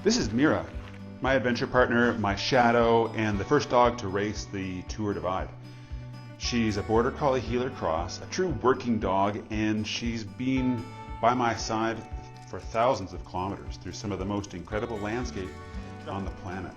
This is Mira, my adventure partner, my shadow, and the first dog to race the Tour Divide. She's a Border Collie Heeler Cross, a true working dog, and she's been by my side for thousands of kilometers through some of the most incredible landscape on the planet.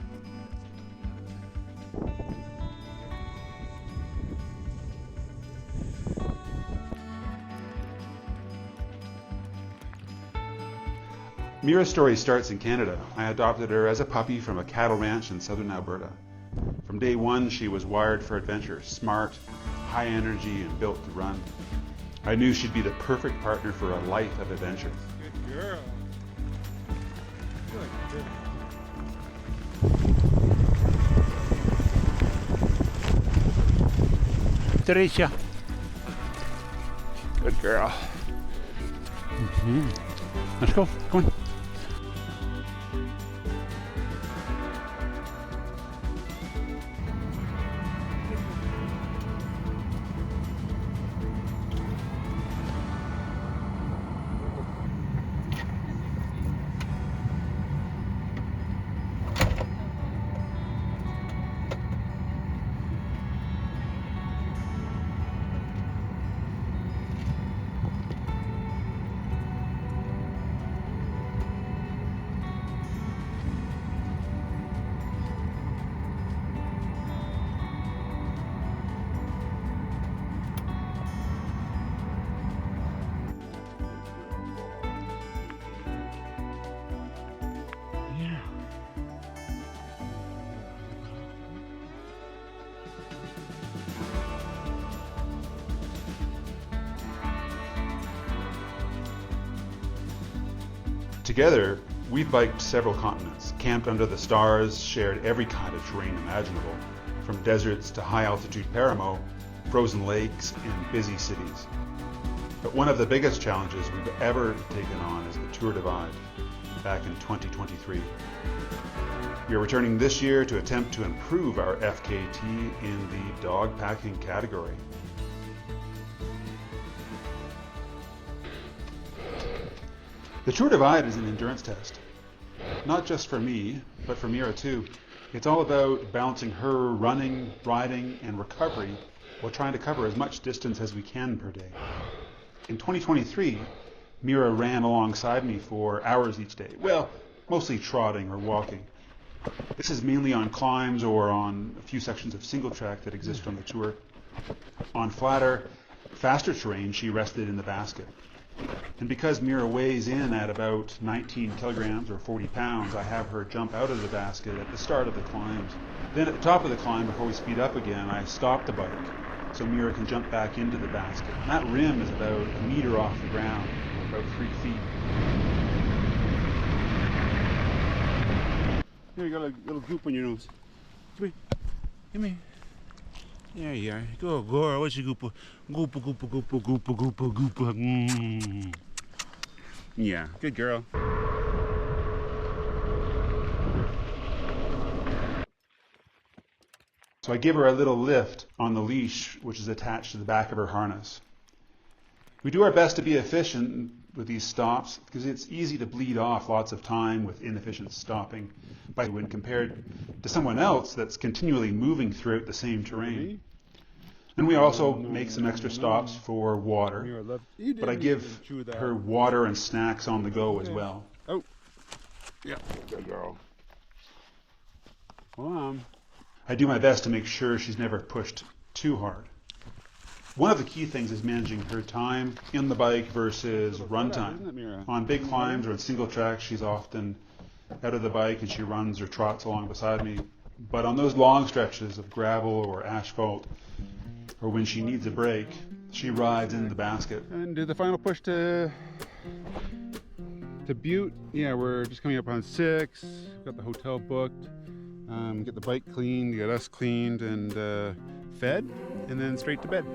Mira's story starts in Canada. I adopted her as a puppy from a cattle ranch in southern Alberta. From day one, she was wired for adventure, smart, high energy, and built to run. I knew she'd be the perfect partner for a life of adventure. Good girl. Good. Teresa. Good girl. Let's go. Come on. Together, we've biked several continents, camped under the stars, shared every kind of terrain imaginable, from deserts to high-altitude Paramo, frozen lakes, and busy cities. But one of the biggest challenges we've ever taken on is the Tour Divide, back in 2023. We are returning this year to attempt to improve our FKT in the Dogpacking category. The Tour Divide is an endurance test, not just for me, but for Mira too. It's all about balancing her running, riding, and recovery while trying to cover as much distance as we can per day. In 2023, Mira ran alongside me for hours each day, well, mostly trotting or walking. This is mainly on climbs or on a few sections of single track that exist on the tour. On flatter, faster terrain, she rested in the basket. And because Mira weighs in at about 19 kilograms or 40 pounds, I have her jump out of the basket at the start of the climbs. Then at the top of the climb, before we speed up again, I stop the bike so Mira can jump back into the basket. And that rim is about a meter off the ground, about 3 feet. Here, you got a little goop on your nose. Come here. Come here. There you are. Go, girl. What's your goopa? Goopa, goopa, goopa, goopa, goopa, goopa. Yeah, good girl. So I give her a little lift on the leash, which is attached to the back of her harness. We do our best to be efficient with these stops because it's easy to bleed off lots of time with inefficient stopping when compared to someone else that's continually moving throughout the same terrain. And we also make some extra stops for water, but I give her water and snacks on the go as well. Oh, yeah, good girl. Hold on. I do my best to make sure she's never pushed too hard. One of the key things is managing her time in the bike versus run time. On big climbs or in single tracks, she's often out of the bike and she runs or trots along beside me. But on those long stretches of gravel or asphalt, or when she needs a break, she rides in the basket. And do the final push to Butte. Yeah, we're just coming up on 6. Got the hotel booked. Get the bike cleaned, get us cleaned and fed, and then straight to bed.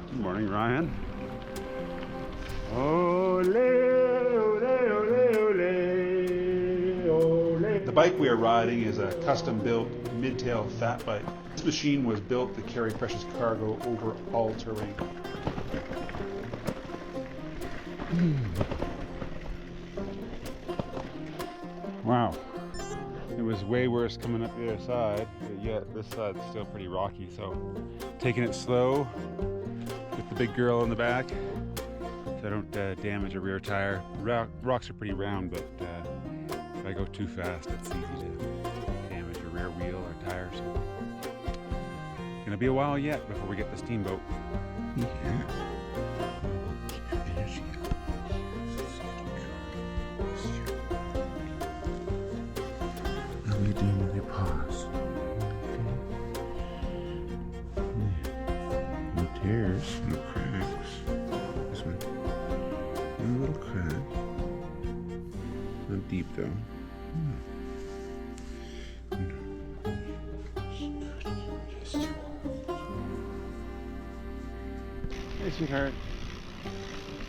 Good morning, Ryan. Ole, ole, ole, ole, ole. The bike we are riding is a custom-built mid-tail fat bike. This machine was built to carry precious cargo over all terrain. Wow. It was way worse coming up the other side, but yet this side's still pretty rocky, so taking it slow with the big girl in the back so I don't damage a rear tire. Rocks are pretty round, but if I go too fast, it's easy to damage a rear wheel or tire, so gonna be a while yet before we get the steamboat. Yeah. Let me do another pause. No tears, no cracks. This one, a little crack. Not deep though. Hey, sweetheart.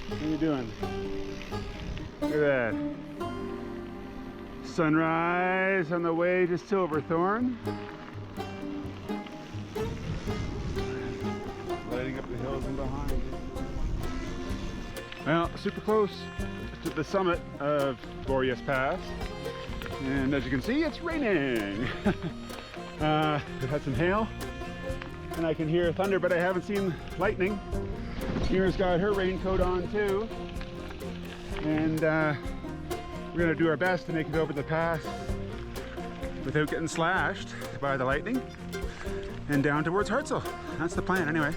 What are you doing? Look at that. Sunrise on the way to Silverthorn. Lighting up the hills and behind. Well, super close to the summit of Boreas Pass. And as you can see, it's raining. We've had some hail and I can hear thunder, but I haven't seen lightning. Mira's got her raincoat on too. And we're gonna do our best to make it over the pass without getting slashed by the lightning and down towards Hartzell. That's the plan anyway.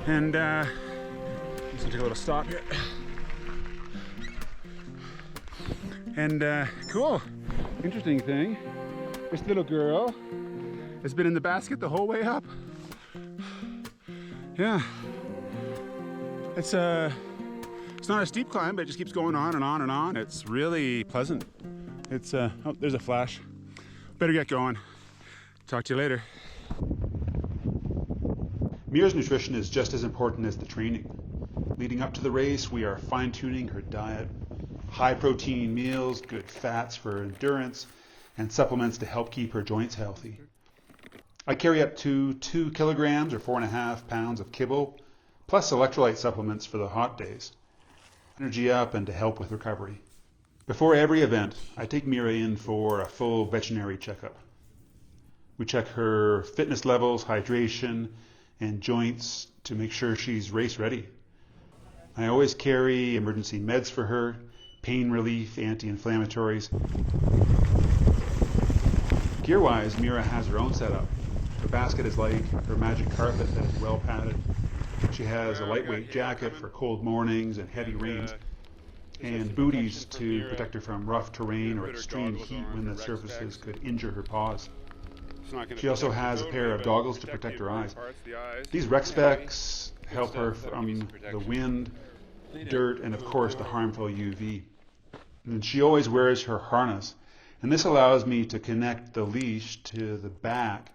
And just gonna take a little stop here. And cool, interesting thing, this little girl has been in the basket the whole way up. Yeah, it's not a steep climb, but it just keeps going on and on and on. It's really pleasant. It's oh, there's a flash. Better get going. Talk to you later. Mira's nutrition is just as important as the training. Leading up to the race, we are fine-tuning her diet. High protein meals, good fats for endurance, and supplements to help keep her joints healthy. I carry up to 2 kilograms or 4.5 pounds of kibble, plus electrolyte supplements for the hot days. Energy up and to help with recovery. Before every event, I take Mira in for a full veterinary checkup. We check her fitness levels, hydration, and joints to make sure she's race ready. I always carry emergency meds for her, pain relief, anti-inflammatories. Gear-wise, Mira has her own setup. Her basket is like her magic carpet that is well padded. She has a lightweight jacket for cold mornings and heavy rains, and booties to protect her from rough terrain or extreme heat when the surfaces could injure her paws. She also has a pair of goggles to protect her eyes. These rec specs help her from the wind, dirt, and of course the harmful UV. And she always wears her harness, and this allows me to connect the leash to the back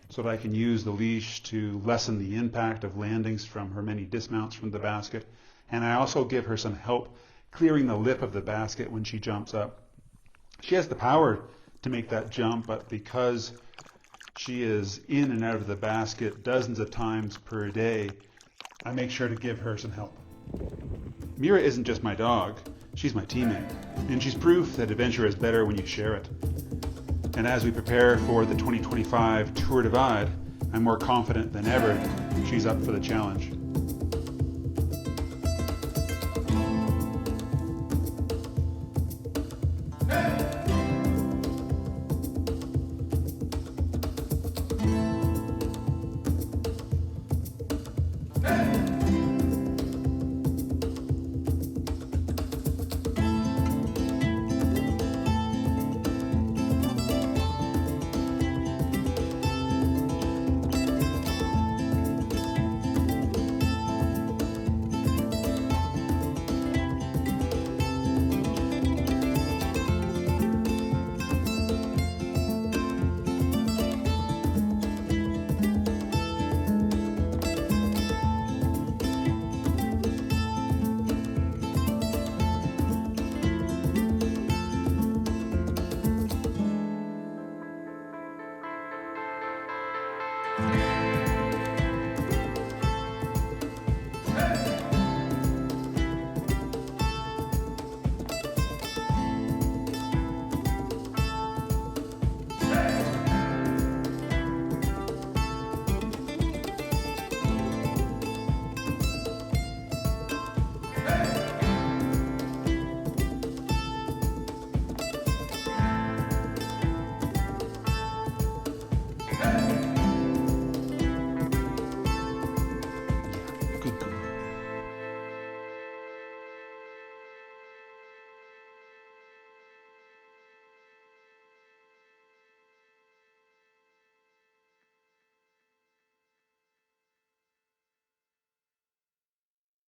so that I can use the leash to lessen the impact of landings from her many dismounts from the basket. And I also give her some help clearing the lip of the basket when she jumps up. She has the power to make that jump, but because she is in and out of the basket dozens of times per day, I make sure to give her some help. Mira isn't just my dog, she's my teammate, and she's proof that adventure is better when you share it. And as we prepare for the 2025 Tour Divide, I'm more confident than ever she's up for the challenge. Hey!